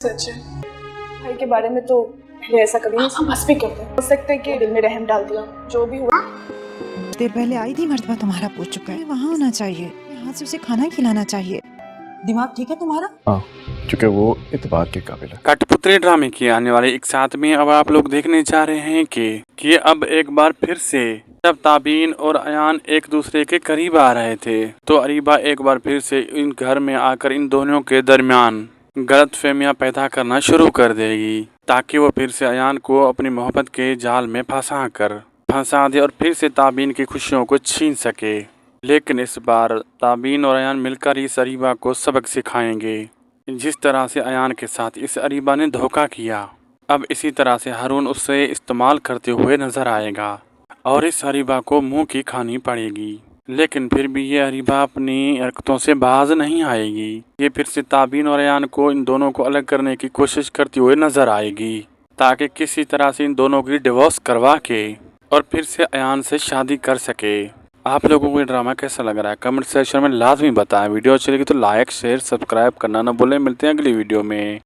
सच है, भाई के बारे में तो पहले ऐसा कभी नहीं समझ भी करते। हो सकता है कि दिल में रहम डाल दिया, जो भी हुआ। देर पहले आई थी, मर्तबा तुम्हारा पूछ चुका है, वहाँ होना चाहिए, यहाँ से उसे खाना खिलाना चाहिए। दिमाग ठीक है तुम्हारा? हाँ, क्योंकि वो इत्तेफाक के काबिल है। कठपुतली ड्रामे की आने वाले एक साथ में अब आप लोग देखने जा रहे हैं कि अब एक बार फिर से जब ताबीन और अयान एक दूसरे के करीब आ रहे थे तो अरीबा एक बार फिर से इन घर में आकर इन दोनों के दरमियान गलतफहमियां पैदा करना शुरू कर देगी, ताकि वो फिर से अयान को अपनी मोहब्बत के जाल में फंसा दे और फिर से ताबीन की खुशियों को छीन सके। लेकिन इस बार ताबीन और अयान मिलकर इस अरीबा को सबक सिखाएंगे। जिस तरह से अयान के साथ इस अरीबा ने धोखा किया, अब इसी तरह से हारून उससे इस्तेमाल करते हुए नजर आएगा और इस अरीबा को मुंह की खानी पड़ेगी। लेकिन फिर भी ये अरीबा अपनी हरकतों से बाज नहीं आएगी। ये फिर से ताबीन और अयान को, इन दोनों को अलग करने की कोशिश करती हुए नजर आएगी, ताकि किसी तरह से इन दोनों की डिवोर्स करवा के और फिर से अयान से शादी कर सके। आप लोगों को ये ड्रामा कैसा लग रहा है कमेंट सेक्शन में लाजमी बताएं। वीडियो अच्छी लगी तो लाइक शेयर सब्सक्राइब करना ना भूलें। मिलते हैं अगली वीडियो में।